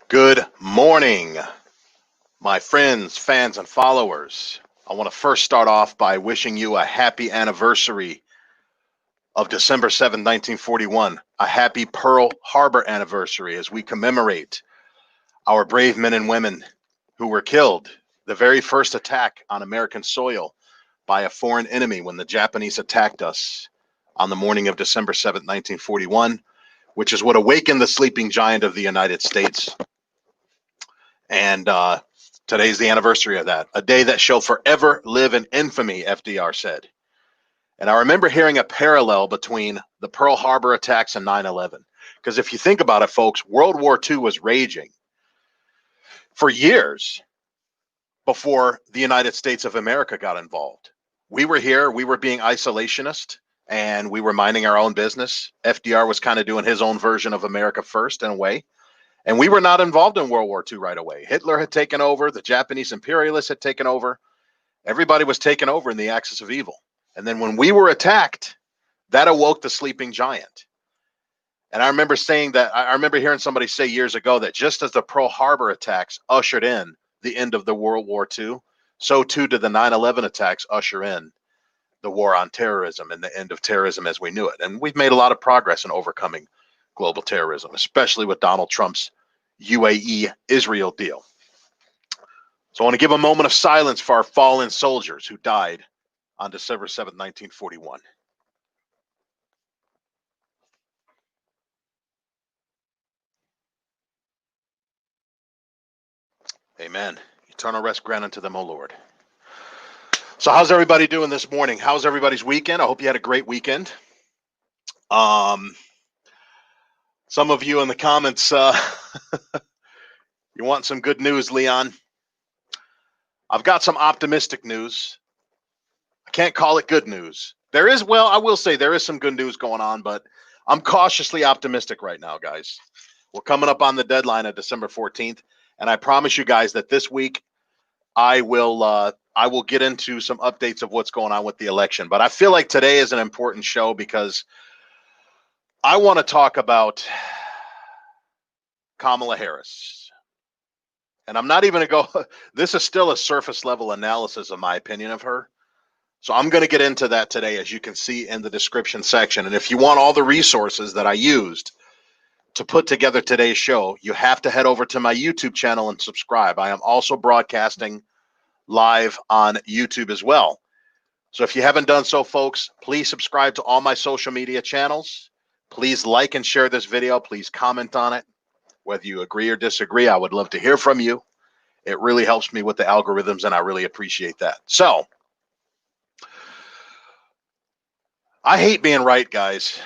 Good morning, my friends, fans, and followers. I want to first start off by wishing you a happy anniversary of December 7, 1941, a happy Pearl Harbor anniversary as we commemorate our brave men and women who were killed, the very first attack on American soil by a foreign enemy when the Japanese attacked us on the morning of December 7, 1941, which is what awakened the sleeping giant of the United States. And today's the anniversary of that, a day that shall forever live in infamy, FDR said. And I remember hearing a parallel between the Pearl Harbor attacks and 9/11. Because if you think about it, folks, World War II was raging for years before the United States of America got involved. We were here, we were being isolationist, and we were minding our own business. FDR was kind of doing his own version of America first in a way. And we were not involved in World War II right away. Hitler had taken over. The Japanese imperialists had taken over. Everybody was taken over in the axis of evil. And then when we were attacked, that awoke the sleeping giant. And I remember saying that, I remember hearing somebody say years ago that just as the Pearl Harbor attacks ushered in the end of the World War II, so too did the 9/11 attacks usher in the war on terrorism and the end of terrorism as we knew it. And we've made a lot of progress in overcoming global terrorism, especially with Donald Trump's UAE-Israel deal. So I want to give a moment of silence for our fallen soldiers who died on December 7, 1941. Amen. Eternal rest grant unto them, O Lord. So how's everybody doing this morning? How's everybody's weekend? I hope you had a great weekend. Some of you in the comments, you want some good news, Leon? I've got some optimistic news. I can't call it good news. There is, well, I will say there is some good news going on, but I'm cautiously optimistic right now, guys. We're coming up on the deadline of December 14th, and I promise you guys that this week I will get into some updates of what's going on with the election. But I feel like today is an important show because I want to talk about Kamala Harris. And I'm not even going to go, this is still a surface level analysis of my opinion of her. So I'm going to get into that today, as you can see in the description section. And if you want all the resources that I used to put together today's show, you have to head over to my YouTube channel and subscribe. I am also broadcasting live on YouTube as well. So if you haven't done so, folks, please subscribe to all my social media channels. Please like and share this video. Please comment on it. Whether you agree or disagree, I would love to hear from you. It really helps me with the algorithms, and I really appreciate that. So, I hate being right, guys.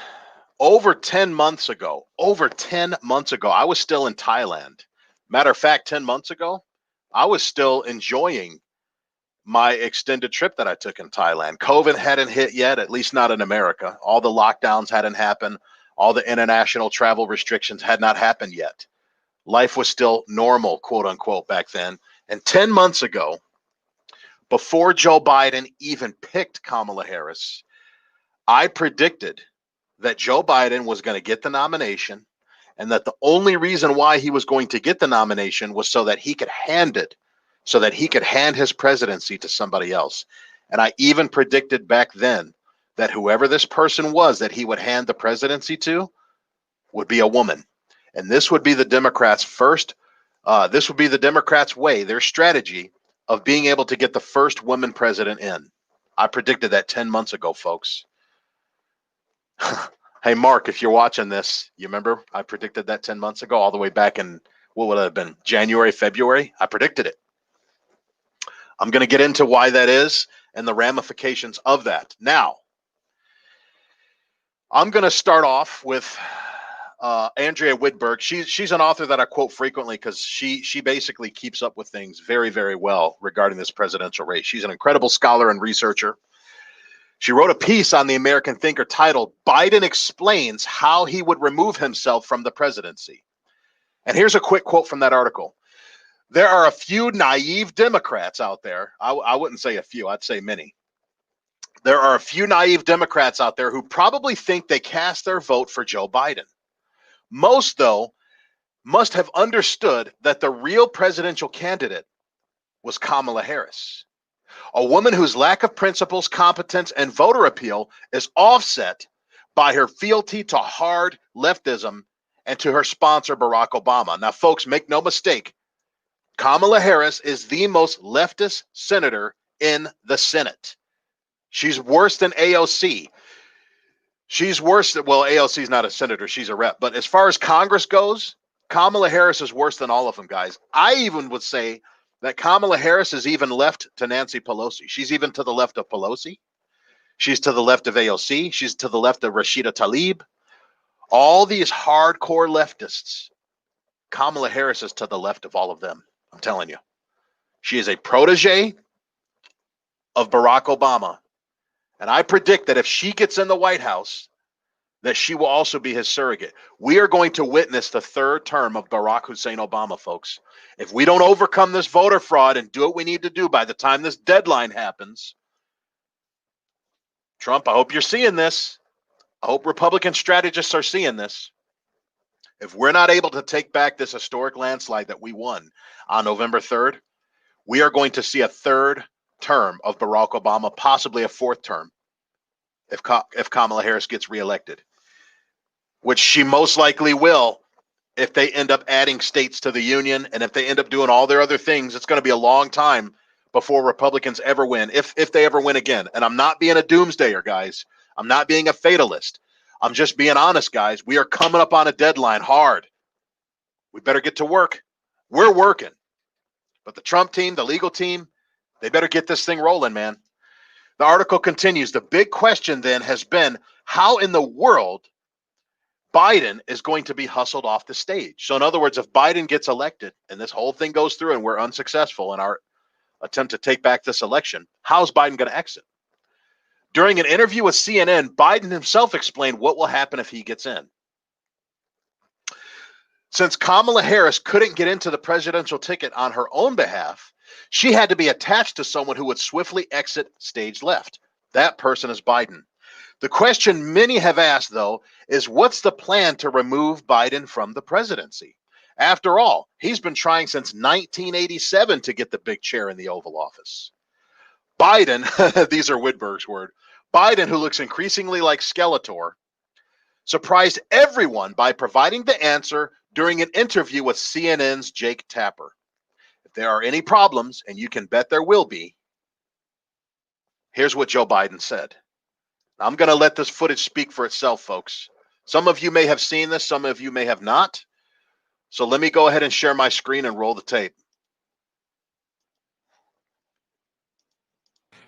Over 10 months ago, I was still in Thailand. Matter of fact, 10 months ago, I was still enjoying my extended trip that I took in Thailand. COVID hadn't hit yet, at least not in America. All the lockdowns hadn't happened. All the international travel restrictions had not happened yet. Life was still normal, quote unquote, back then. And 10 months ago, before Joe Biden even picked Kamala Harris, I predicted that Joe Biden was going to get the nomination, and that the only reason why he was going to get the nomination was so that he could hand his presidency to somebody else. And I even predicted back then that whoever this person was that he would hand the presidency to would be a woman. And this would be the Democrats' way, their strategy of being able to get the first woman president in. I predicted that 10 months ago, folks. Hey, Mark, if you're watching this, you remember I predicted that 10 months ago, all the way back in, what would it have been, January, February? I predicted it. I'm going to get into why that is and the ramifications of that. Now, I'm going to start off with Andrea Whitberg. She's an author that I quote frequently because she basically keeps up with things very, very well regarding this presidential race. She's an incredible scholar and researcher. She wrote a piece on the American Thinker titled, "Biden Explains How He Would Remove Himself from the Presidency." And here's a quick quote from that article. "There are a few naive Democrats out there." I wouldn't say a few, I'd say many. "There are a few naive Democrats out there who probably think they cast their vote for Joe Biden. Most, though, must have understood that the real presidential candidate was Kamala Harris, a woman whose lack of principles, competence, and voter appeal is offset by her fealty to hard leftism and to her sponsor, Barack Obama." Now, folks, make no mistake, Kamala Harris is the most leftist senator in the Senate. She's worse than AOC. She's worse than, well, AOC is not a senator, she's a rep. But as far as Congress goes, Kamala Harris is worse than all of them, guys. I even would say that Kamala Harris is even left to Nancy Pelosi. She's even to the left of Pelosi. She's to the left of AOC. She's to the left of Rashida Tlaib. All these hardcore leftists, Kamala Harris is to the left of all of them. I'm telling you. She is a protege of Barack Obama. And I predict that if she gets in the White House, that she will also be his surrogate. We are going to witness the third term of Barack Hussein Obama, folks. If we don't overcome this voter fraud and do what we need to do by the time this deadline happens, Trump, I hope you're seeing this. I hope Republican strategists are seeing this. If we're not able to take back this historic landslide that we won on November 3rd, we are going to see a third term of Barack Obama, possibly a fourth term, if Kamala Harris gets reelected, which she most likely will if they end up adding states to the union, and if they end up doing all their other things. It's going to be a long time before Republicans ever win, if they ever win again. And I'm not being a doomsdayer, guys. I'm not being a fatalist. I'm just being honest, guys. We are coming up on a deadline hard. We better get to work. We're working. But the Trump team, the legal team, they better get this thing rolling, man. The article continues. The big question then has been how in the world Biden is going to be hustled off the stage. So in other words, if Biden gets elected and this whole thing goes through and we're unsuccessful in our attempt to take back this election, how's Biden going to exit? During an interview with CNN, Biden himself explained what will happen if he gets in. Since Kamala Harris couldn't get into the presidential ticket on her own behalf, she had to be attached to someone who would swiftly exit stage left. That person is Biden. The question many have asked, though, is what's the plan to remove Biden from the presidency? After all, he's been trying since 1987 to get the big chair in the Oval Office. Biden, these are Whitberg's words, Biden, who looks increasingly like Skeletor, surprised everyone by providing the answer during an interview with CNN's Jake Tapper. If there are any problems, and you can bet there will be, here's what Joe Biden said. I'm going to let this footage speak for itself, folks. Some of you may have seen this, some of you may have not. So let me go ahead and share my screen and roll the tape.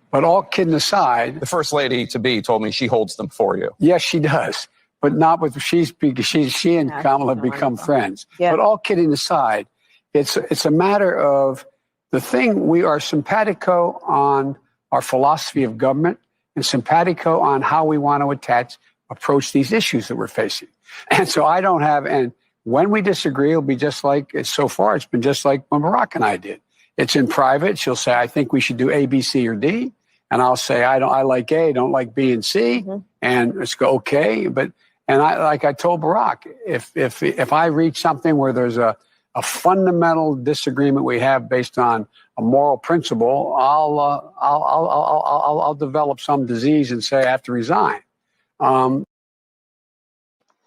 But all kidding aside, the first lady to be told me she holds them for you. Yes, she does, but not with she and Kamala have become friends. Yeah. But all kidding aside, it's a matter of the thing. We are simpatico on our philosophy of government and simpatico on how we want to approach these issues that we're facing. And so I don't have, and when we disagree, it'll be just like, so far it's been just like when Barack and I did. It's in private. She'll say, I think we should do A, B, C, or D. And I'll say, I like A, don't like B and C. Mm-hmm. And let's go, okay. But, and like I told Barack, if I reach something where there's a fundamental disagreement we have based on a moral principle, I'll develop some disease and say I have to resign. One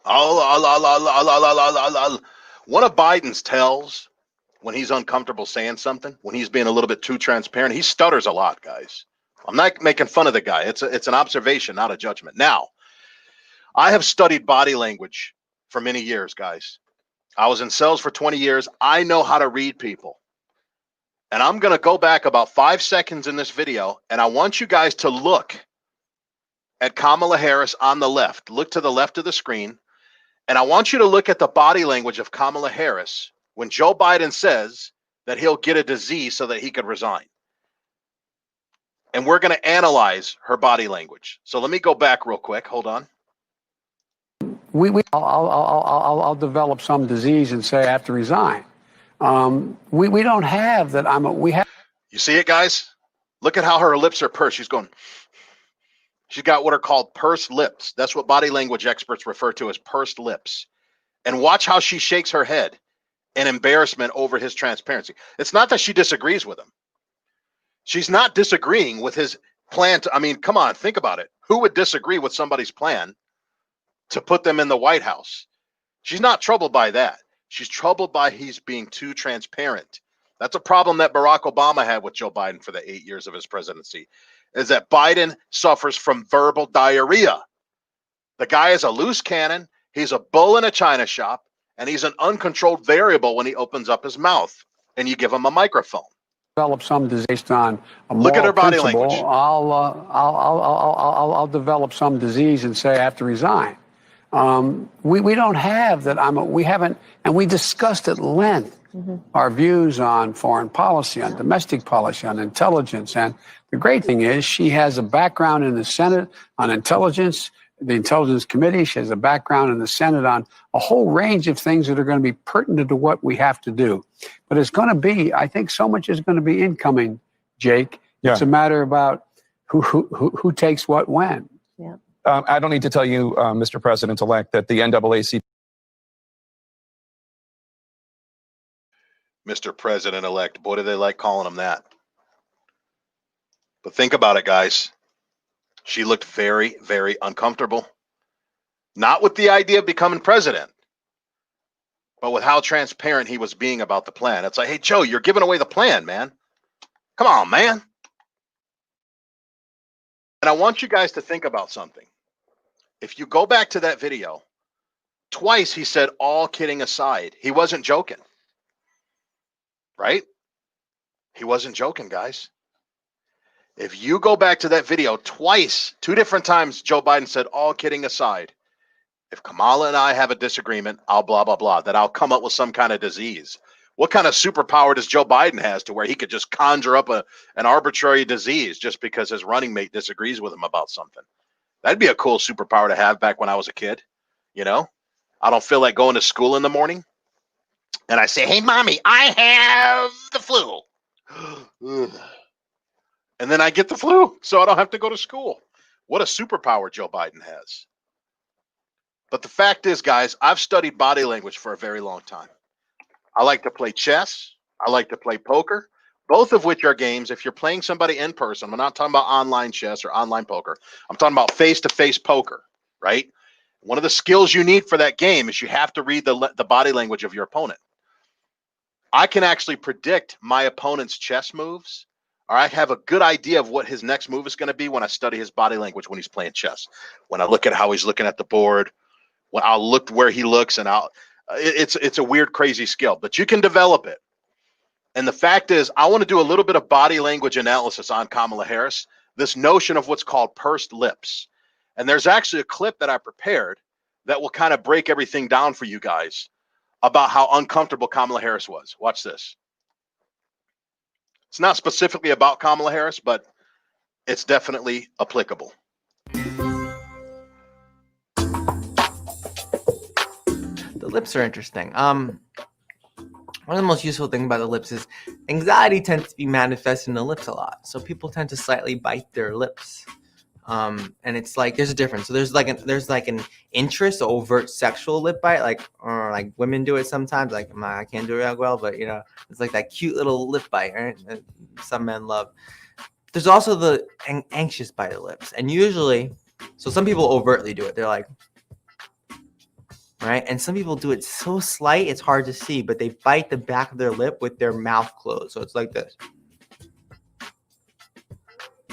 of Biden's tells when he's uncomfortable saying something, when he's being a little bit too transparent. He stutters a lot, guys. I'm not making fun of the guy. It's an observation, not a judgment. Now, I have studied body language for many years, guys. I was in sales for 20 years. I know how to read people. And I'm going to go back about 5 seconds in this video, and I want you guys to look at Kamala Harris on the left. Look to the left of the screen, and I want you to look at the body language of Kamala Harris when Joe Biden says that he'll get a disease so that he could resign. And we're going to analyze her body language. So let me go back real quick. Hold on. I'll develop some disease and say I have to resign. We don't have that. We have. You see it, guys? Look at how her lips are pursed. She's going. She's got what are called pursed lips. That's what body language experts refer to as pursed lips. And watch how she shakes her head in embarrassment over his transparency. It's not that she disagrees with him. She's not disagreeing with his plan to, I mean, come on, think about it. Who would disagree with somebody's plan to put them in the White House? She's not troubled by that. She's troubled by he's being too transparent. That's a problem that Barack Obama had with Joe Biden for the 8 years of his presidency, is that Biden suffers from verbal diarrhea. The guy is a loose cannon. He's a bull in a china shop, and he's an uncontrolled variable when he opens up his mouth and you give him a microphone. Develop some disease based on a Look at her body principle. language. I'll develop some disease and say I have to resign. We don't have that. We haven't, and we discussed at length our views on foreign policy, on domestic policy, on intelligence. And the great thing is she has a background in the Senate on intelligence, the Intelligence Committee. She has a background in the Senate on a whole range of things that are going to be pertinent to what we have to do. But it's going to be, I think so much is going to be incoming, Jake. Yeah. It's a matter about who takes what when. Yeah. I don't need to tell you, Mr. President-elect, that the NAACP. Mr. President-elect, boy, do they like calling him that. But think about it, guys. She looked very, very uncomfortable. Not with the idea of becoming president, but with how transparent he was being about the plan. It's like, hey, Joe, you're giving away the plan, man. Come on, man. And I want you guys to think about something. If you go back to that video, twice he said, all kidding aside. He wasn't joking. Right? He wasn't joking, guys. If you go back to that video twice, 2 different times, Joe Biden said, all kidding aside, if Kamala and I have a disagreement, I'll blah, blah, blah, that I'll come up with some kind of disease. What kind of superpower does Joe Biden has to where he could just conjure up an arbitrary disease just because his running mate disagrees with him about something? That'd be a cool superpower to have back when I was a kid. You know, I don't feel like going to school in the morning. And I say, hey, mommy, I have the flu. And then I get the flu, so I don't have to go to school. What a superpower Joe Biden has. But the fact is, guys, I've studied body language for a very long time. I like to play chess. I like to play poker, both of which are games. If you're playing somebody in person, I'm not talking about online chess or online poker. I'm talking about face-to-face poker, right? One of the skills you need for that game is you have to read the body language of your opponent. I can actually predict my opponent's chess moves, or I have a good idea of what his next move is going to be when I study his body language when he's playing chess. When I look at how he's looking at the board, when I'll look where he looks, and it's a weird, crazy skill, but you can develop it. And the fact is, I want to do a little bit of body language analysis on Kamala Harris, this notion of what's called pursed lips. And there's actually a clip that I prepared that will kind of break everything down for you guys about how uncomfortable Kamala Harris was. Watch this. It's not specifically about Kamala Harris, but it's definitely applicable. The lips are interesting. One of the most useful things about the lips is anxiety tends to be manifested in the lips a lot. So people tend to slightly bite their lips. And it's like there's a difference. So there's like an interest, overt sexual lip bite, like women do it sometimes. Like I can't do it that well, but you know, it's like that cute little lip bite, right? That some men love. There's also the anxious bite of lips, and usually, so some people overtly do it. They're like, right? And some people do it so slight it's hard to see, but they bite the back of their lip with their mouth closed. So it's like this.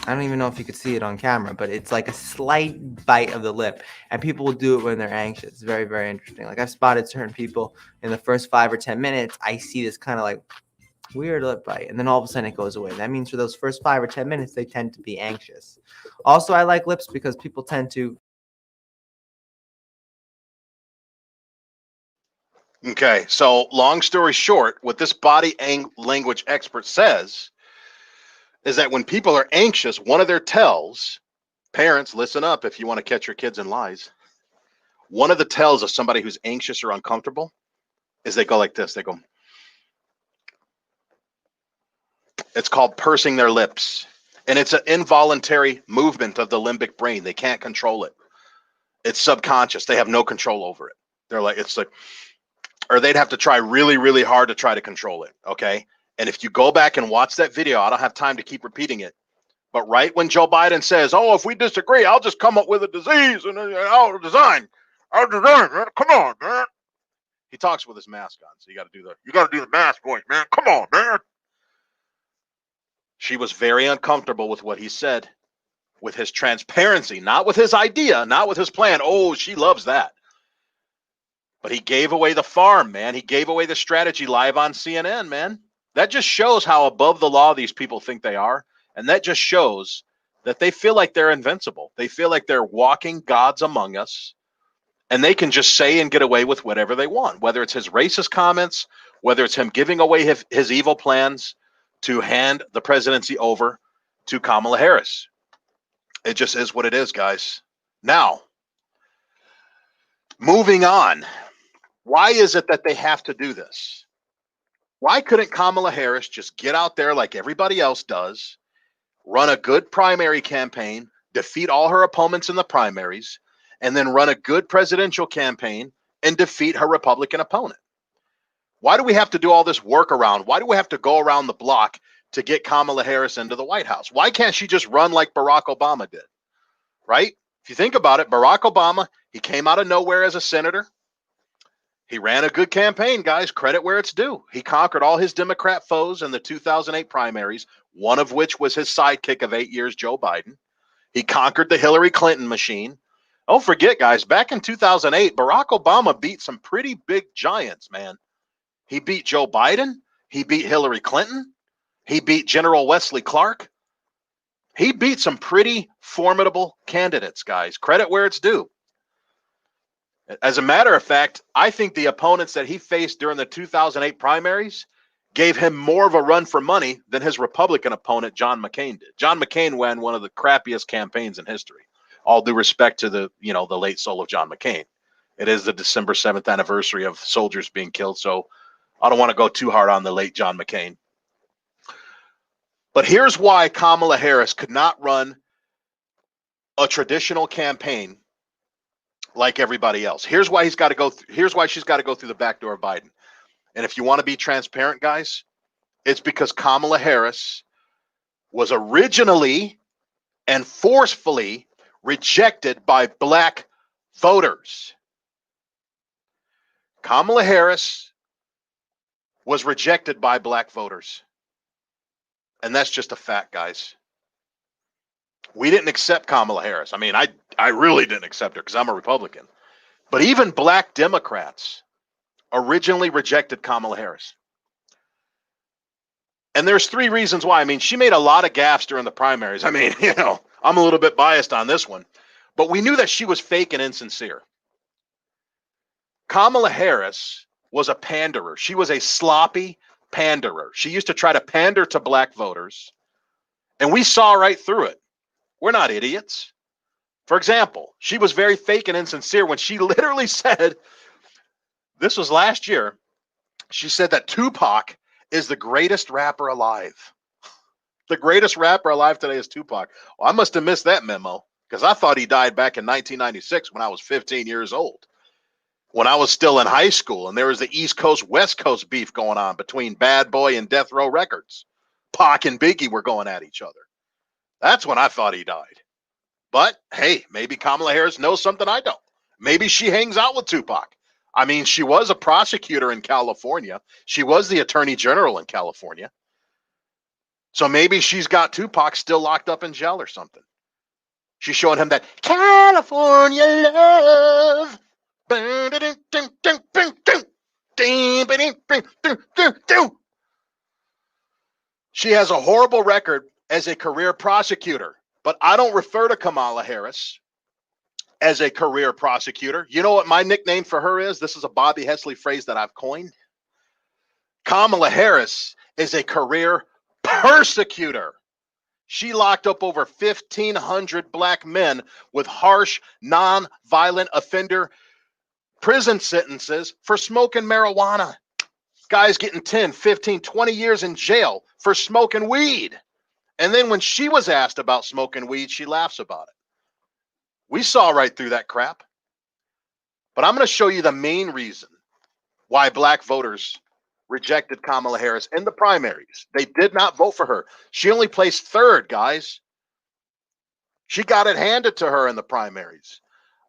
I don't even know if you could see it on camera, but it's like a slight bite of the lip. And people will do it when they're anxious. It's very, very interesting. Like I've spotted certain people in the first 5 or 10 minutes, I see this kind of like weird lip bite. And then all of a sudden it goes away. That means for those first 5 or 10 minutes, they tend to be anxious. Also, I like lips because people tend to. Okay, so long story short, what this body language expert says is that when people are anxious, one of their tells, parents, listen up if you want to catch your kids in lies. One of the tells of somebody who's anxious or uncomfortable is they go like this. They go, it's called pursing their lips. And it's an involuntary movement of the limbic brain. They can't control it. It's subconscious. They have no control over it. They're like, it's like, or they'd have to try really, really hard to try to control it. Okay. And if you go back and watch that video, I don't have time to keep repeating it. But right when Joe Biden says, oh, if we disagree, I'll just come up with a disease and I'll design. I'll design, man. Come on, man. He talks with his mask on. So you got to do the mask voice, man. Come on, man. She was very uncomfortable with what he said, with his transparency, not with his idea, not with his plan. Oh, she loves that. But he gave away the farm, man. He gave away the strategy live on CNN, man. That just shows how above the law these people think they are. And that just shows that they feel like they're invincible. They feel like they're walking gods among us. And they can just say and get away with whatever they want, whether it's his racist comments, whether it's him giving away his evil plans to hand the presidency over to Kamala Harris. It just is what it is, guys. Now, moving on. Why is it that they have to do this? Why couldn't Kamala Harris just get out there like everybody else does, run a good primary campaign, defeat all her opponents in the primaries, and then run a good presidential campaign and defeat her Republican opponent? Why do we have to do all this work around? Why do we have to go around the block to get Kamala Harris into the White House? Why can't she just run like Barack Obama did? Right? If you think about it, Barack Obama, he came out of nowhere as a senator. He ran a good campaign, guys. Credit where it's due. He conquered all his Democrat foes in the 2008 primaries, one of which was his sidekick of 8 years, Joe Biden. He conquered the Hillary Clinton machine. Don't forget, guys, back in 2008, Barack Obama beat some pretty big giants, man. He beat Joe Biden. He beat Hillary Clinton. He beat General Wesley Clark. He beat some pretty formidable candidates, guys. Credit where it's due. As a matter of fact, I think the opponents that he faced during the 2008 primaries gave him more of a run for money than his Republican opponent, John McCain, did. John McCain ran one of the crappiest campaigns in history. All due respect to the late soul of John McCain. It is the December 7th anniversary of soldiers being killed, so I don't want to go too hard on the late John McCain. But here's why Kamala Harris could not run a traditional campaign like everybody else. Here's why she's got to go through the back door of Biden. And if you want to be transparent, guys, it's because Kamala Harris was originally and forcefully rejected by black voters. Kamala Harris was rejected by black voters. And that's just a fact, guys. We didn't accept Kamala Harris. I mean, I really didn't accept her because I'm a Republican. But even black Democrats originally rejected Kamala Harris. And there's 3 reasons why. I mean, she made a lot of gaffes during the primaries. I mean, I'm a little bit biased on this one. But we knew that she was fake and insincere. Kamala Harris was a panderer. She was a sloppy panderer. She used to try to pander to black voters. And we saw right through it. We're not idiots. For example, she was very fake and insincere when she literally said, this was last year, she said that Tupac is the greatest rapper alive. The greatest rapper alive today is Tupac. Well, I must have missed that memo because I thought he died back in 1996 when I was 15 years old, when I was still in high school, and there was the East Coast, West Coast beef going on between Bad Boy and Death Row Records. Pac and Biggie were going at each other. That's when I thought he died. But hey, maybe Kamala Harris knows something I don't. Maybe she hangs out with Tupac. I mean, she was a prosecutor in California. She was the attorney general in California. So maybe she's got Tupac still locked up in jail or something. She's showing him that California love. She has a horrible record as a career prosecutor, but I don't refer to Kamala Harris as a career prosecutor. You know what my nickname for her is? This is a Bobby Hesley phrase that I've coined. Kamala Harris is a career persecutor. She locked up over 1,500 black men with harsh, non-violent offender prison sentences for smoking marijuana. Guys getting 10, 15, 20 years in jail for smoking weed. And then when she was asked about smoking weed, she laughs about it. We saw right through that crap. But I'm going to show you the main reason why black voters rejected Kamala Harris in the primaries. They did not vote for her. She only placed third, guys. She got it handed to her in the primaries.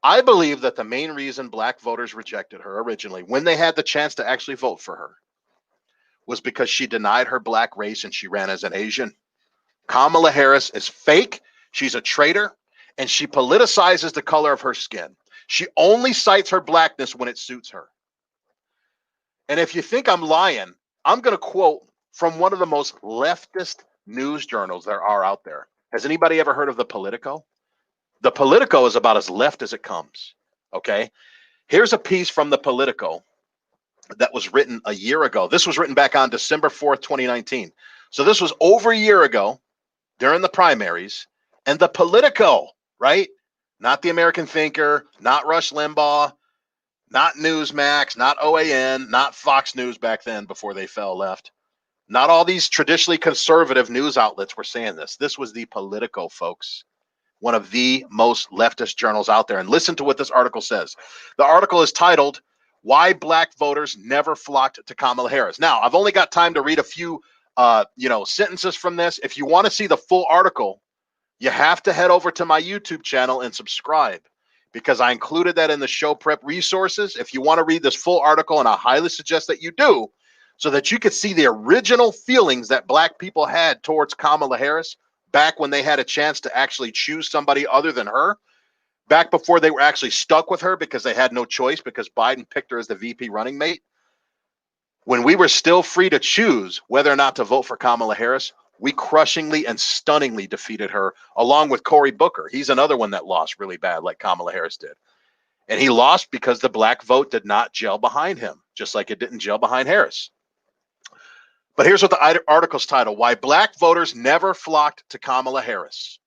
I believe that the main reason black voters rejected her originally, when they had the chance to actually vote for her, was because she denied her black race and she ran as an Asian. Kamala Harris is fake. She's a traitor, and she politicizes the color of her skin. She only cites her blackness when it suits her. And if you think I'm lying, I'm going to quote from one of the most leftist news journals there are out there. Has anybody ever heard of the Politico? The Politico is about as left as it comes. Okay. Here's a piece from the Politico that was written a year ago. This was written back on December 4th, 2019. So this was over a year ago during the primaries. And the Politico, right? Not the American Thinker, not Rush Limbaugh, not Newsmax, not OAN, not Fox News back then before they fell left. Not all these traditionally conservative news outlets were saying this. This was the Politico, folks. One of the most leftist journals out there. And listen to what this article says. The article is titled, "Why Black Voters Never Flocked to Kamala Harris." Now, I've only got time to read a few sentences from this. If you want to see the full article, you have to head over to my YouTube channel and subscribe, because I included that in the show prep resources. If you want to read this full article, and I highly suggest that you do, so that you could see the original feelings that black people had towards Kamala Harris back when they had a chance to actually choose somebody other than her, back before they were actually stuck with her because they had no choice because Biden picked her as the VP running mate. When we were still free to choose whether or not to vote for Kamala Harris, we crushingly and stunningly defeated her, along with Cory Booker. He's another one that lost really bad, like Kamala Harris did. And he lost because the black vote did not gel behind him, just like it didn't gel behind Harris. But here's what the article's title: "Why Black Voters Never Flocked to Kamala Harris."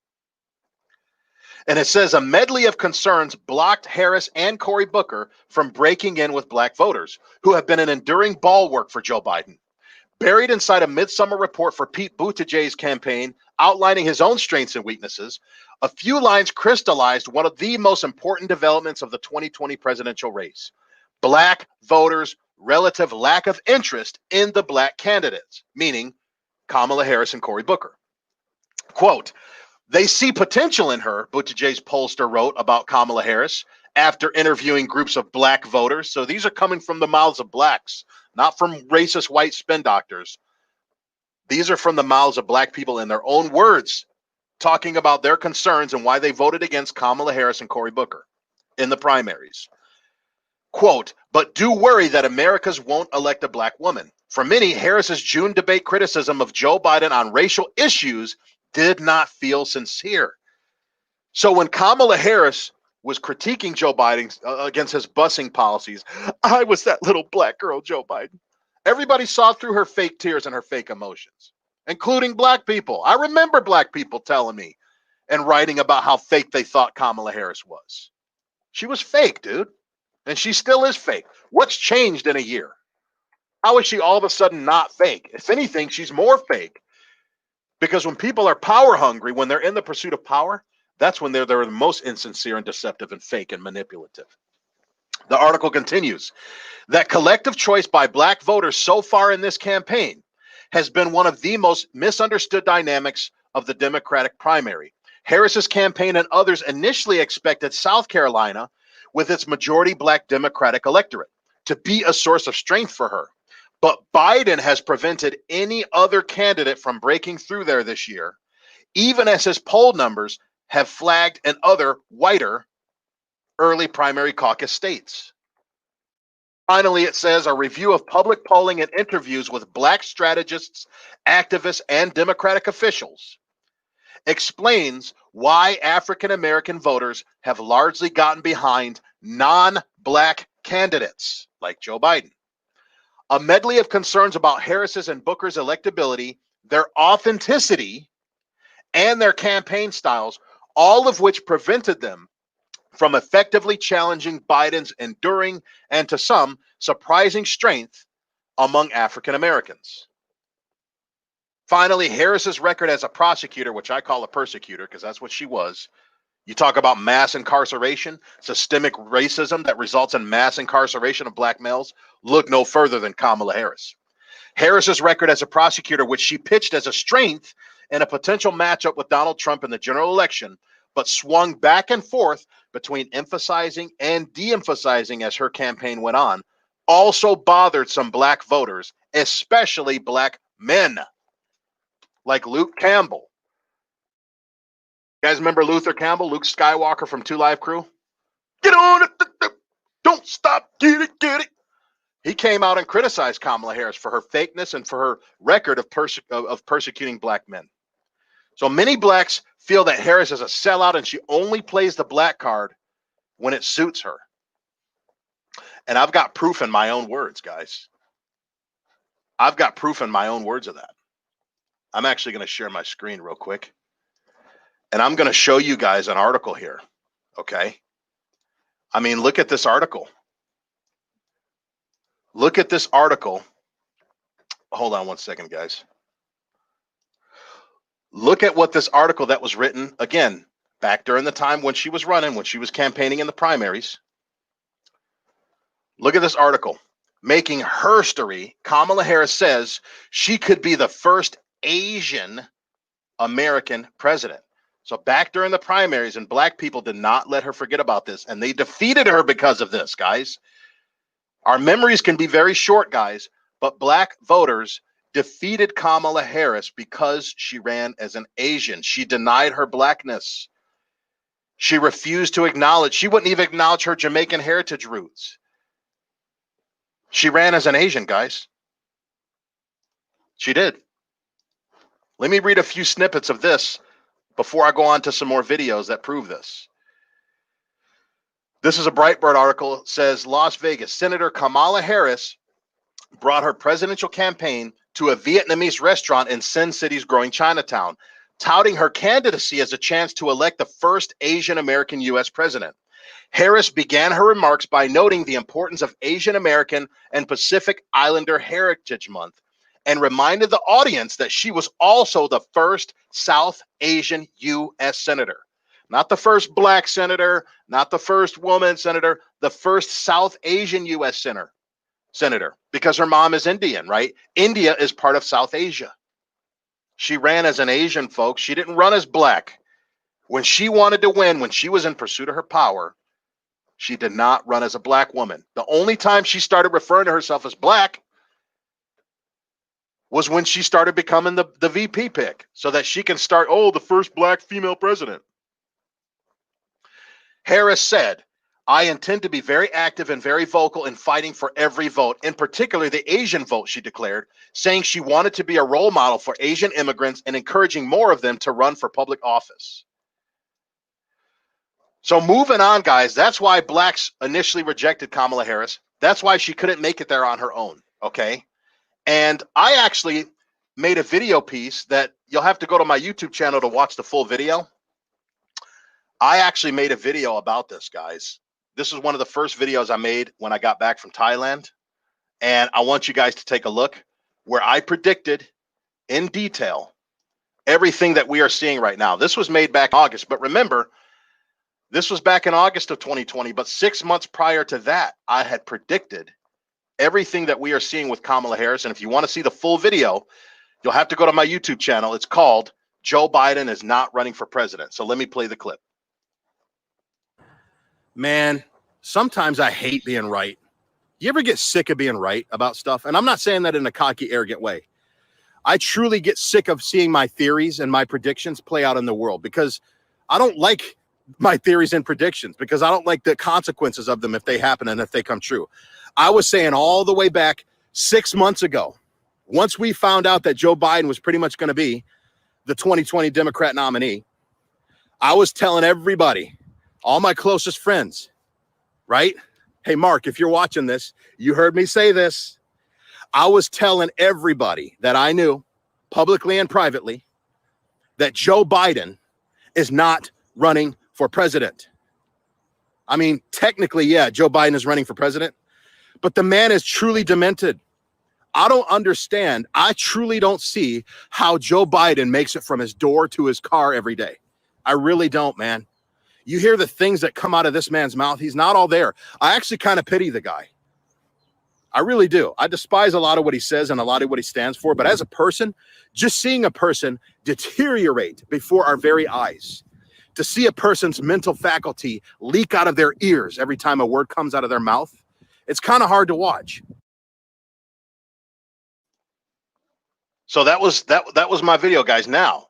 And it says a medley of concerns blocked Harris and Cory Booker from breaking in with black voters, who have been an enduring bulwark for Joe Biden. Buried inside a midsummer report for Pete Buttigieg's campaign, outlining his own strengths and weaknesses, a few lines crystallized one of the most important developments of the 2020 presidential race: black voters' relative lack of interest in the black candidates, meaning Kamala Harris and Cory Booker. Quote, "They see potential in her," Buttigieg's pollster wrote about Kamala Harris after interviewing groups of black voters. So these are coming from the mouths of blacks, not from racist white spin doctors. These are from the mouths of black people in their own words, talking about their concerns and why they voted against Kamala Harris and Cory Booker in the primaries. Quote, "But do worry that Americans won't elect a black woman. For many, Harris's June debate criticism of Joe Biden on racial issues did not feel sincere." So when Kamala Harris was critiquing Joe Biden against his busing policies, "I was that little black girl, Joe Biden." Everybody saw through her fake tears and her fake emotions, including black people. I remember black people telling me and writing about how fake they thought Kamala Harris was. She was fake, dude. And she still is fake. What's changed in a year? How is she all of a sudden not fake? If anything, she's more fake. Because when people are power hungry, when they're in the pursuit of power, that's when they're the most insincere and deceptive and fake and manipulative. The article continues, "That collective choice by black voters so far in this campaign has been one of the most misunderstood dynamics of the Democratic primary. Harris's campaign and others initially expected South Carolina, with its majority black Democratic electorate, to be a source of strength for her. But Biden has prevented any other candidate from breaking through there this year, even as his poll numbers have flagged in other whiter early primary caucus states. Finally, it says a review of public polling and interviews with Black strategists, activists, and Democratic officials explains why African American voters have largely gotten behind non-Black candidates like Joe Biden. A medley of concerns about Harris's and Booker's electability, their authenticity, and their campaign styles, all of which prevented them from effectively challenging Biden's enduring and, to some, surprising strength among African Americans. Finally, Harris's record as a prosecutor, which I call a persecutor because that's what she was. You talk about mass incarceration, systemic racism that results in mass incarceration of Black males. Look no further than Kamala Harris. Harris's record as a prosecutor, which she pitched as a strength in a potential matchup with Donald Trump in the general election, but swung back and forth between emphasizing and de-emphasizing as her campaign went on, also bothered some Black voters, especially Black men like Luke Campbell. You guys remember Luther Campbell, Luke Skywalker from 2 Live Crew? Get on it, don't stop, get it. He came out and criticized Kamala Harris for her fakeness and for her record of persecuting Black men. So many Blacks feel that Harris is a sellout and she only plays the Black card when it suits her. And I've got proof in my own words, guys. I've got proof in my own words of that. I'm actually going to share my screen real quick. And I'm going to show you guys an article here. Okay. I mean, look at this article. Look at this article. Hold on one second, guys. Look at what this article that was written, again, back during the time when she was running, when she was campaigning in the primaries. Look at this article. Making herstory, Kamala Harris says she could be the first Asian American president. So back during the primaries, and Black people did not let her forget about this, and they defeated her because of this, guys. Our memories can be very short, guys, but Black voters defeated Kamala Harris because she ran as an Asian. She denied her Blackness. She refused to acknowledge, she wouldn't even acknowledge her Jamaican heritage roots. She ran as an Asian, guys. She did. Let me read a few snippets of this before I go on to some more videos that prove this. This is a Breitbart article. It says Las Vegas Senator Kamala Harris brought her presidential campaign to a Vietnamese restaurant in Sin City's growing Chinatown, touting her candidacy as a chance to elect the first Asian American U.S. president. Harris began her remarks by noting the importance of Asian American and Pacific Islander Heritage Month and reminded the audience that she was also the first South Asian U.S. senator. Not the first Black senator, not the first woman senator, the first South Asian U.S. senator, because her mom is Indian, right? India is part of South Asia. She ran as an Asian, folks. She didn't run as Black. When she wanted to win, when she was in pursuit of her power, she did not run as a Black woman. The only time she started referring to herself as Black was when she started becoming the VP pick so that she can start, the first Black female president. Harris said, I intend to be very active and very vocal in fighting for every vote, in particular the Asian vote, she declared, saying she wanted to be a role model for Asian immigrants and encouraging more of them to run for public office. So moving on, guys, that's why Blacks initially rejected Kamala Harris. That's why she couldn't make it there on her own, okay? And I actually made a video piece that you'll have to go to my YouTube channel to watch the full video. I actually made a video about this, guys. This is one of the first videos I made when I got back from Thailand. And I want you guys to take a look where I predicted in detail everything that we are seeing right now. This was made back in August, but remember, this was back in August of 2020, but 6 months prior to that, I had predicted everything that we are seeing with Kamala Harris. And if you want to see the full video, you'll have to go to my YouTube channel. It's called Joe Biden is Not Running for President. So let me play the clip. Man, sometimes I hate being right. You ever get sick of being right about stuff? And I'm not saying that in a cocky, arrogant way. I truly get sick of seeing my theories and my predictions play out in the world, because I don't like my theories and predictions, because I don't like the consequences of them if they happen and if they come true. I was saying all the way back 6 months ago, once we found out that Joe Biden was pretty much going to be the 2020 Democrat nominee, I was telling everybody, all my closest friends, right? Hey, Mark, if you're watching this, you heard me say this. I was telling everybody that I knew, publicly and privately, that Joe Biden is not running for president. I mean, technically, yeah, Joe Biden is running for president, but the man is truly demented. I don't understand. I truly don't see how Joe Biden makes it from his door to his car every day. I really don't, man. You hear the things that come out of this man's mouth. He's not all there. I actually kind of pity the guy. I really do. I despise a lot of what he says and a lot of what he stands for. But as a person, just seeing a person deteriorate before our very eyes, to see a person's mental faculty leak out of their ears every time a word comes out of their mouth, it's kind of hard to watch. So that was my video, guys. Now,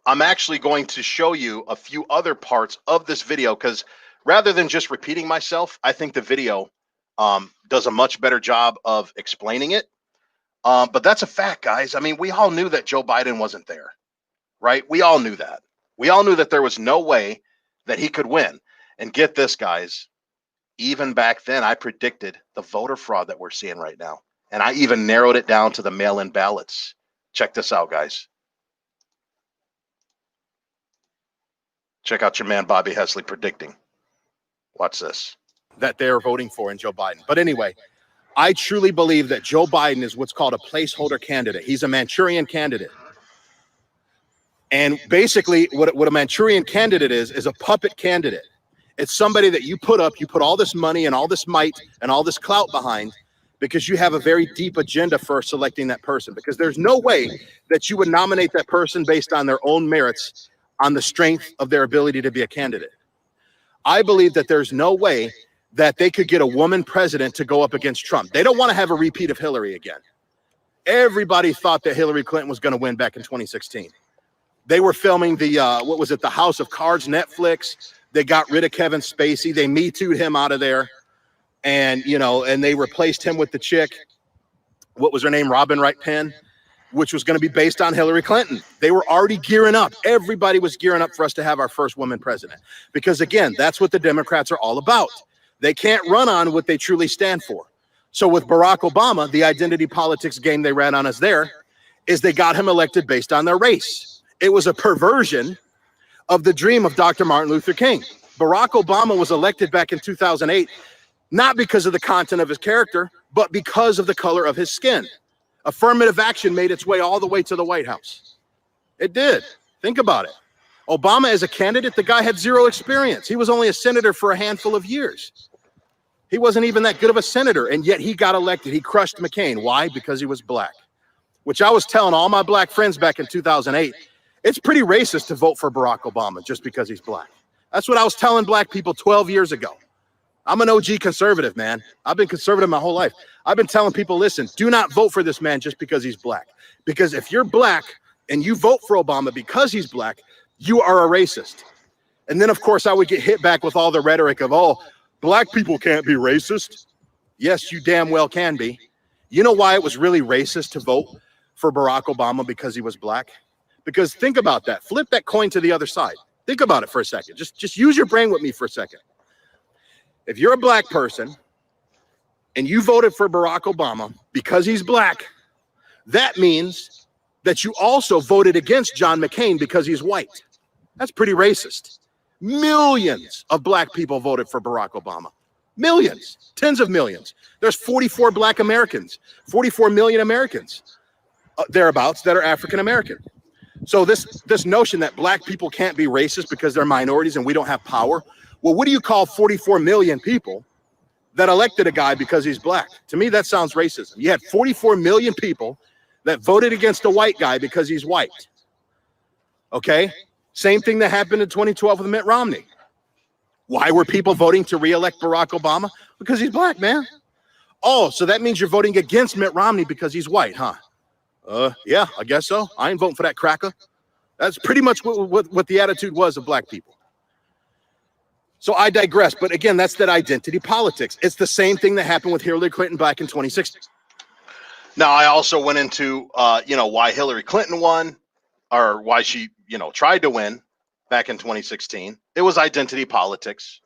I'm actually going to show you a few other parts of this video, because rather than just repeating myself, I think the video does a much better job of explaining it. But that's a fact, guys. I mean, we all knew that Joe Biden wasn't there, right? We all knew that. We all knew that there was no way that he could win. And get this, guys, even back then, I predicted the voter fraud that we're seeing right now. And I even narrowed it down to the mail-in ballots. Check this out, guys. Check out your man, Bobby Hesley, predicting. Watch this. That they're voting for in Joe Biden. But anyway, I truly believe that Joe Biden is what's called a placeholder candidate. He's a Manchurian candidate. And basically what a Manchurian candidate is a puppet candidate. It's somebody that you put all this money and all this might and all this clout behind, because you have a very deep agenda for selecting that person. Because there's no way that you would nominate that person based on their own merits, on the strength of their ability to be a candidate. I believe that there's no way that they could get a woman president to go up against Trump. They don't want to have a repeat of Hillary again. Everybody thought that Hillary Clinton was going to win back in 2016. They were filming the, the House of Cards Netflix. They got rid of Kevin Spacey. They Me Too'd him out of there. And, and they replaced him with the chick, what was her name? Robin Wright Penn, which was going to be based on Hillary Clinton. They were already gearing up. Everybody was gearing up for us to have our first woman president. Because again, that's what the Democrats are all about. They can't run on what they truly stand for. So with Barack Obama, the identity politics game they ran on us there is they got him elected based on their race. It was a perversion of the dream of Dr. Martin Luther King. Barack Obama was elected back in 2008, not because of the content of his character, but because of the color of his skin. Affirmative action made its way all the way to the White House. It did. Think about it. Obama as a candidate, the guy had zero experience. He was only a senator for a handful of years. He wasn't even that good of a senator, and yet he got elected. He crushed McCain. Why? Because he was black. Which I was telling all my black friends back in 2008, it's pretty racist to vote for Barack Obama just because he's black. That's what I was telling black people 12 years ago. I'm an OG conservative, man. I've been conservative my whole life. I've been telling people, listen, do not vote for this man just because he's black. Because if you're black and you vote for Obama because he's black, you are a racist. And then, of course, I would get hit back with all the rhetoric of, oh, black people can't be racist. Yes, you damn well can be. You know why it was really racist to vote for Barack Obama because he was black? Because think about that. Flip that coin to the other side. Think about it for a second. Just use your brain with me for a second. If you're a black person and you voted for Barack Obama because he's black, that means that you also voted against John McCain because he's white. That's pretty racist. Millions of black people voted for Barack Obama. Millions, tens of millions. There's 44 black Americans, 44 million Americans thereabouts that are African American. So this notion that black people can't be racist because they're minorities and we don't have power. Well, what do you call 44 million people that elected a guy because he's black? To me, that sounds racism. You had 44 million people that voted against a white guy because he's white. Okay? Same thing that happened in 2012 with Mitt Romney. Why were people voting to re-elect Barack Obama? Because he's black, man. Oh, so that means you're voting against Mitt Romney because he's white, huh? Yeah, I guess so. I ain't voting for that cracker. That's pretty much what the attitude was of black people. So I digress. But again, that's that identity politics. It's the same thing that happened with Hillary Clinton back in 2016. Now, I also went into, why Hillary Clinton won, or why she, tried to win back in 2016. It was identity politics.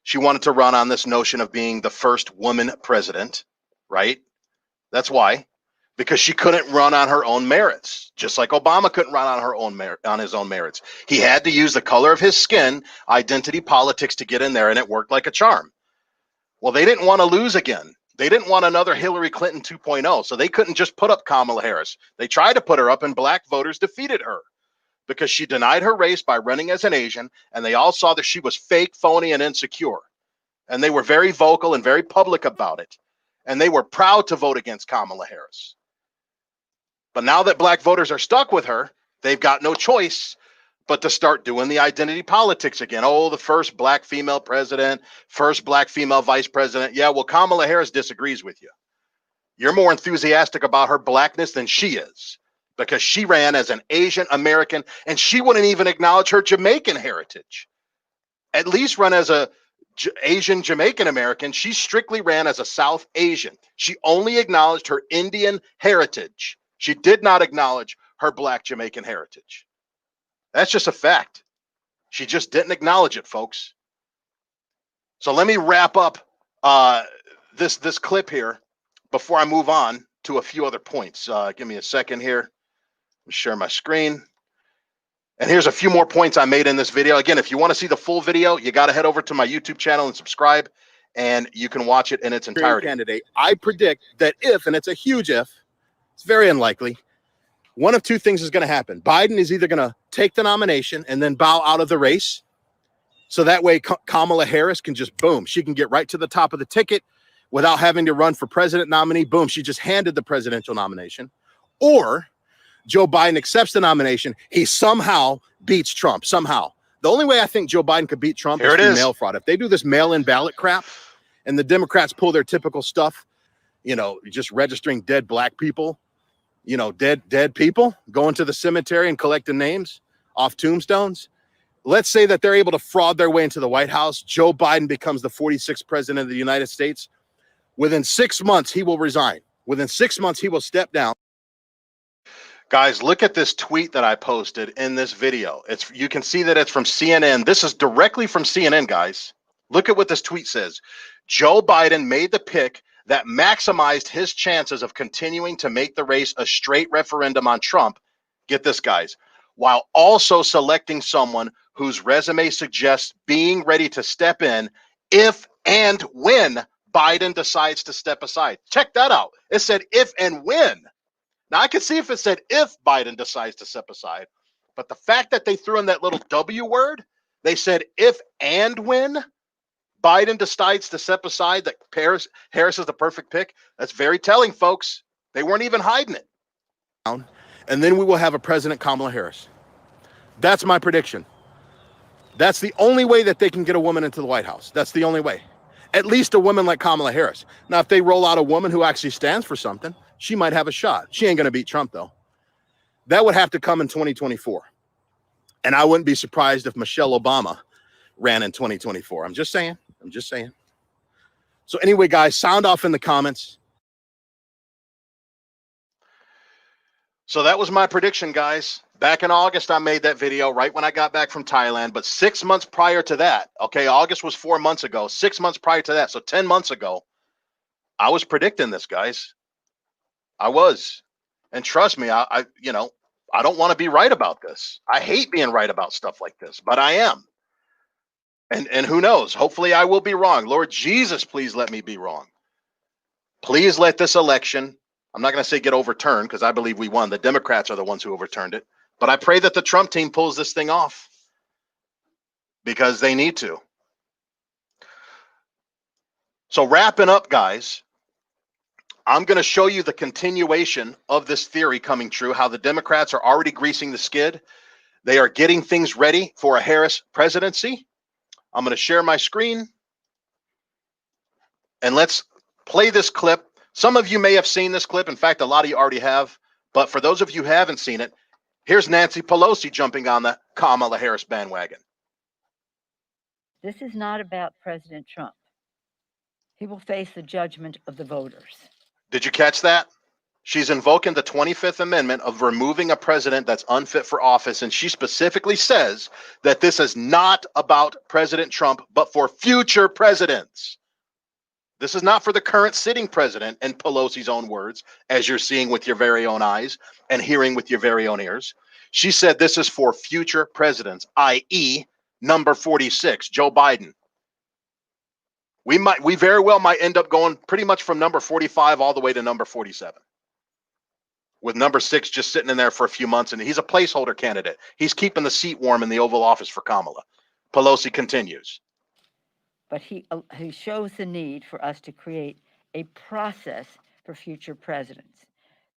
She wanted to run on this notion of being the first woman president, right? That's why, because she couldn't run on her own merits, just like Obama couldn't run on his own merits. He had to use the color of his skin, identity politics, to get in there, and it worked like a charm. Well, they didn't want to lose again. They didn't want another Hillary Clinton 2.0, so they couldn't just put up Kamala Harris. They tried to put her up, and black voters defeated her because she denied her race by running as an Asian, and they all saw that she was fake, phony, and insecure. And they were very vocal and very public about it. And they were proud to vote against Kamala Harris. But now that black voters are stuck with her, they've got no choice but to start doing the identity politics again. Oh, the first black female president, first black female vice president. Yeah, well, Kamala Harris disagrees with you. You're more enthusiastic about her blackness than she is, because she ran as an Asian American, and she wouldn't even acknowledge her Jamaican heritage. At least run as a Asian Jamaican American. She strictly ran as a South Asian. She only acknowledged her Indian heritage. She did not acknowledge her black Jamaican heritage. That's just a fact. She just didn't acknowledge it, folks. So let me wrap up this clip here before I move on to a few other points. Give me a second here. Share my screen. And here's a few more points I made in this video. Again, if you want to see the full video, you got to head over to my YouTube channel and subscribe, and you can watch it in its entirety. Candidate, I predict that if, and it's a huge if, it's very unlikely, one of two things is going to happen. Biden is either going to take the nomination and then bow out of the race, so that way Kamala Harris can just, boom, she can get right to the top of the ticket without having to run for president nominee. Boom, she just handed the presidential nomination. Or Joe Biden accepts the nomination. He somehow beats Trump, somehow. The only way I think Joe Biden could beat Trump is through mail fraud. If they do this mail-in ballot crap and the Democrats pull their typical stuff, just registering dead black people, dead people, going to the cemetery and collecting names off tombstones. Let's say that they're able to fraud their way into the White House. Joe Biden becomes the 46th president of the United States. Within 6 months, he will resign. Within 6 months, he will step down. Guys, look at this tweet that I posted in this video. You can see that it's from CNN. This is directly from CNN, guys. Look at what this tweet says. Joe Biden made the pick that maximized his chances of continuing to make the race a straight referendum on Trump. Get this, guys. While also selecting someone whose resume suggests being ready to step in if and when Biden decides to step aside. Check that out. It said if and when. Now, I could see if it said if Biden decides to step aside, but the fact that they threw in that little W word, they said if and when Biden decides to step aside, that Harris is the perfect pick. That's very telling, folks. They weren't even hiding it. And then we will have a President Kamala Harris. That's my prediction. That's the only way that they can get a woman into the White House. That's the only way. At least a woman like Kamala Harris. Now, if they roll out a woman who actually stands for something, she might have a shot. She ain't going to beat Trump, though. That would have to come in 2024. And I wouldn't be surprised if Michelle Obama ran in 2024. I'm just saying. So anyway, guys, sound off in the comments. So that was my prediction, guys. Back in August, I made that video right when I got back from Thailand. But 6 months prior to that, okay, August was 4 months ago. 6 months prior to that, so 10 months ago, I was predicting this, guys. I was. And trust me, I don't want to be right about this. I hate being right about stuff like this, but I am. And who knows? Hopefully I will be wrong. Lord Jesus, please let me be wrong. Please let this election, I'm not going to say get overturned, because I believe we won. The Democrats are the ones who overturned it. But I pray that the Trump team pulls this thing off, because they need to. So wrapping up, guys, I'm going to show you the continuation of this theory coming true, how the Democrats are already greasing the skid. They are getting things ready for a Harris presidency. I'm going to share my screen, and let's play this clip. Some of you may have seen this clip. In fact, a lot of you already have. But for those of you who haven't seen it, here's Nancy Pelosi jumping on the Kamala Harris bandwagon. This is not about President Trump. He will face the judgment of the voters. Did you catch that? She's invoking the 25th Amendment of removing a president that's unfit for office. And she specifically says that this is not about President Trump, but for future presidents. This is not for the current sitting president, in Pelosi's own words, as you're seeing with your very own eyes and hearing with your very own ears. She said this is for future presidents, i.e., number 46, Joe Biden. We very well might end up going pretty much from number 45 all the way to number 47. With number 6 just sitting in there for a few months, and he's a placeholder candidate. He's keeping the seat warm in the Oval Office for Kamala. Pelosi continues. But he shows the need for us to create a process for future presidents.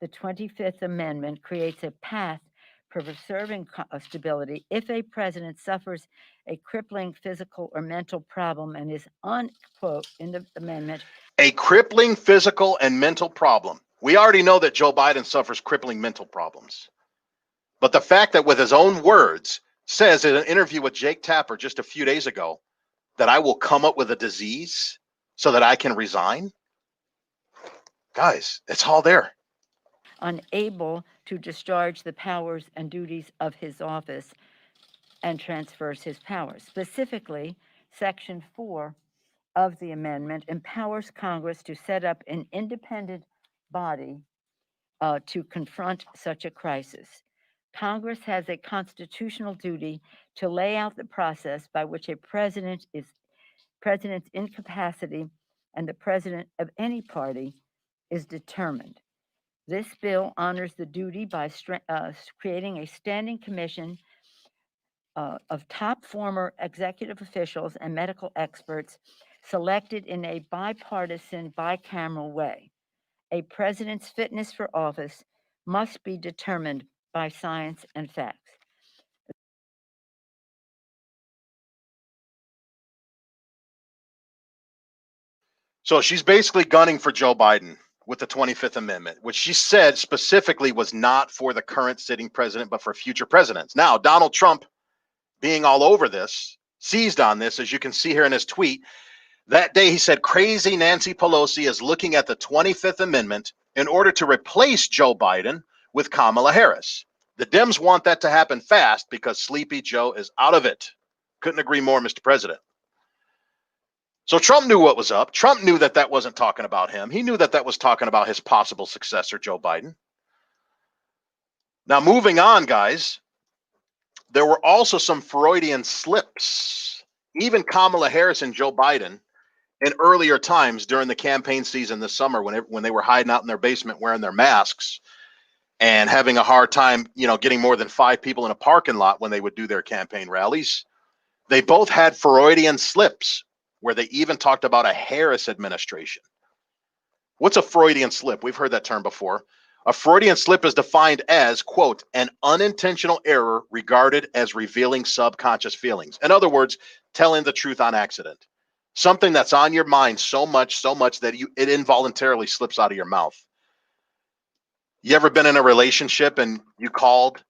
The 25th Amendment creates a path for preserving stability if a president suffers a crippling physical or mental problem and is unquote in the amendment. A crippling physical and mental problem. We already know that Joe Biden suffers crippling mental problems. But the fact that with his own words says in an interview with Jake Tapper just a few days ago that I will come up with a disease so that I can resign. Guys, it's all there. Unable to discharge the powers and duties of his office and transfers his powers. Specifically, Section 4 of the amendment empowers Congress to set up an independent body to confront such a crisis. Congress has a constitutional duty to lay out the process by which a president's incapacity and the president of any party is determined. This bill honors the duty by creating a standing commission of top former executive officials and medical experts selected in a bipartisan, bicameral way. A president's fitness for office must be determined by science and facts. So she's basically gunning for Joe Biden with the 25th Amendment, which she said specifically was not for the current sitting president, but for future presidents. Now, Donald Trump, being all over this, seized on this, as you can see here in his tweet. That day, he said, crazy Nancy Pelosi is looking at the 25th Amendment in order to replace Joe Biden with Kamala Harris. The Dems want that to happen fast because Sleepy Joe is out of it. Couldn't agree more, Mr. President. So Trump knew what was up. Trump knew that that wasn't talking about him. He knew that that was talking about his possible successor, Joe Biden. Now, moving on, guys, there were also some Freudian slips. Even Kamala Harris and Joe Biden, in earlier times during the campaign season this summer, when they were hiding out in their basement wearing their masks and having a hard time, getting more than 5 people in a parking lot when they would do their campaign rallies, they both had Freudian slips where they even talked about a Harris administration. What's a Freudian slip? We've heard that term before. A Freudian slip is defined as, quote, an unintentional error regarded as revealing subconscious feelings. In other words, telling the truth on accident. Something that's on your mind so much that it involuntarily slips out of your mouth. You ever been in a relationship and you called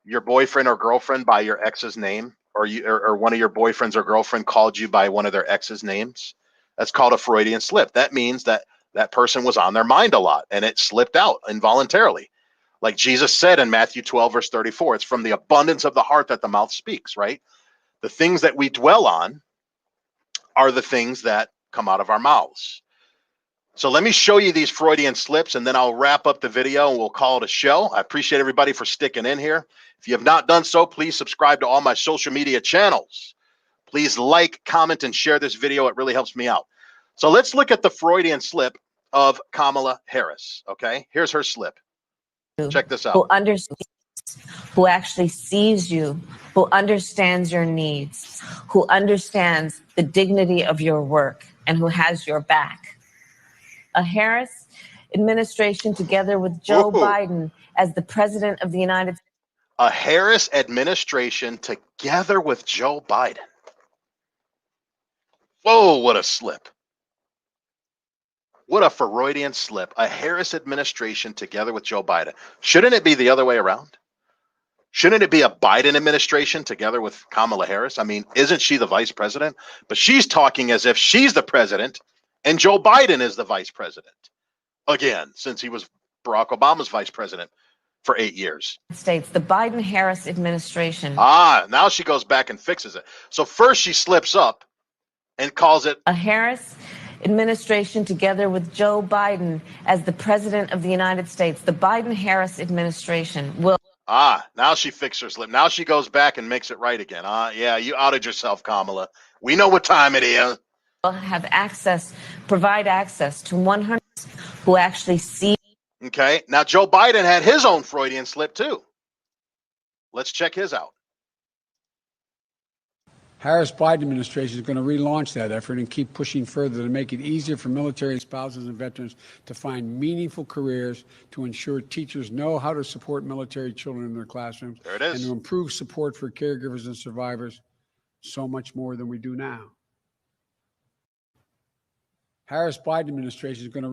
your boyfriend or girlfriend by your ex's name, or one of your boyfriends or girlfriend called you by one of their ex's names? That's called a Freudian slip. That means that person was on their mind a lot and it slipped out involuntarily. Like Jesus said in Matthew 12, verse 34, it's from the abundance of the heart that the mouth speaks, right? The things that we dwell on are the things that come out of our mouths. So let me show you these Freudian slips and then I'll wrap up the video and we'll call it a show. I appreciate everybody for sticking in here. If you have not done so, please subscribe to all my social media channels. Please like, comment, and share this video. It really helps me out. So let's look at the Freudian slip of Kamala Harris. Okay, here's her slip. Check this out. Who understands, who actually sees you, who understands your needs, who understands the dignity of your work, and who has your back. A Harris administration together with Joe Biden as the president of the United States. A Harris administration together with Joe Biden. Whoa, what a slip. What a Freudian slip. A Harris administration together with Joe Biden. Shouldn't it be the other way around? Shouldn't it be a Biden administration together with Kamala Harris? I mean, isn't she the vice president? But she's talking as if she's the president and Joe Biden is the vice president. Again, since he was Barack Obama's vice president for 8 years. States, the Biden-Harris administration. Now she goes back and fixes it. So first she slips up and calls it a Harris administration together with Joe Biden as the president of the United States. The Biden-Harris administration will. Now she fixed her slip. Now she goes back and makes it right again. Yeah, you outed yourself, Kamala. We know what time it is. Have access, provide access to 100 who actually see. Okay, now Joe Biden had his own Freudian slip too. Let's check his out. Harris-Biden administration is going to relaunch that effort and keep pushing further to make it easier for military spouses and veterans to find meaningful careers, to ensure teachers know how to support military children in their classrooms, there it is, and to improve support for caregivers and survivors, so much more than we do now. Harris-Biden administration is going to.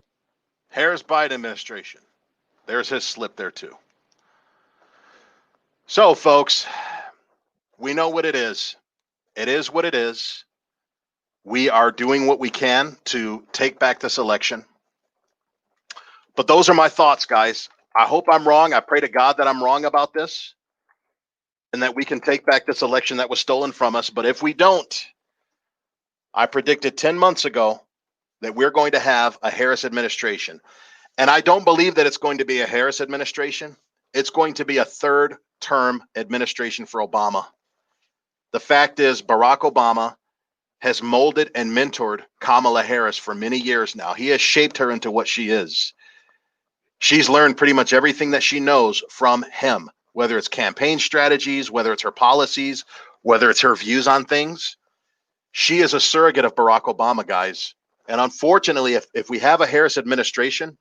Harris-Biden administration. There's his slip there too. So, folks, we know what it is. It is what it is. We are doing what we can to take back this election. But those are my thoughts, guys. I hope I'm wrong. I pray to God that I'm wrong about this and that we can take back this election that was stolen from us. But if we don't, I predicted 10 months ago that we're going to have a Harris administration. And I don't believe that it's going to be a Harris administration. It's going to be a third-term administration for Obama. The fact is, Barack Obama has molded and mentored Kamala Harris for many years now. He has shaped her into what she is. She's learned pretty much everything that she knows from him, whether it's campaign strategies, whether it's her policies, whether it's her views on things. She is a surrogate of Barack Obama, guys. And unfortunately, if we have a Harris administration,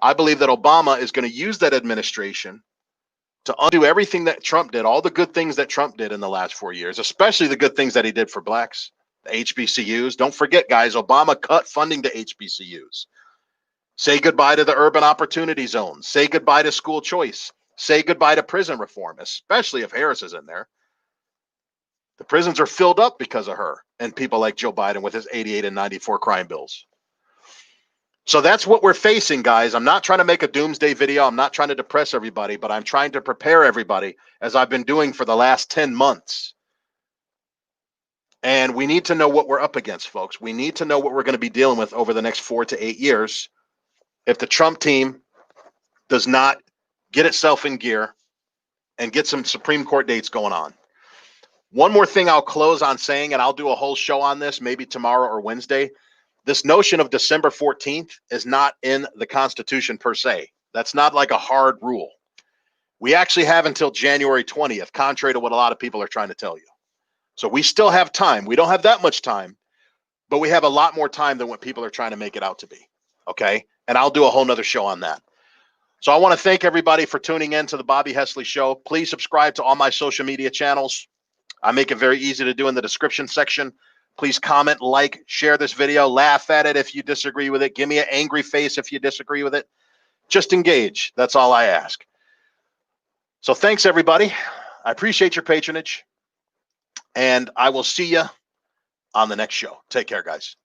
I believe that Obama is going to use that administration to undo everything that Trump did, all the good things that Trump did in the last 4 years, especially the good things that he did for blacks, the HBCUs. Don't forget, guys, Obama cut funding to HBCUs. Say goodbye to the urban opportunity zones. Say goodbye to school choice. Say goodbye to prison reform, especially if Harris is in there. The prisons are filled up because of her and people like Joe Biden with his 88 and 94 crime bills. So that's what we're facing, guys. I'm not trying to make a doomsday video. I'm not trying to depress everybody, but I'm trying to prepare everybody as I've been doing for the last 10 months. And we need to know what we're up against, folks. We need to know what we're going to be dealing with over the next 4 to 8 years if the Trump team does not get itself in gear and get some Supreme Court dates going on. One more thing I'll close on saying, and I'll do a whole show on this maybe tomorrow or Wednesday. This notion of December 14th is not in the Constitution per se. That's not like a hard rule. We actually have until January 20th, contrary to what a lot of people are trying to tell you. So we still have time. We don't have that much time, but we have a lot more time than what people are trying to make it out to be. Okay? And I'll do a whole nother show on that. So I want to thank everybody for tuning in to the Bobby Hesley Show. Please subscribe to all my social media channels. I make it very easy to do in the description section. Please comment, like, share this video, laugh at it if you disagree with it. Give me an angry face if you disagree with it. Just engage. That's all I ask. So thanks, everybody. I appreciate your patronage. And I will see you on the next show. Take care, guys.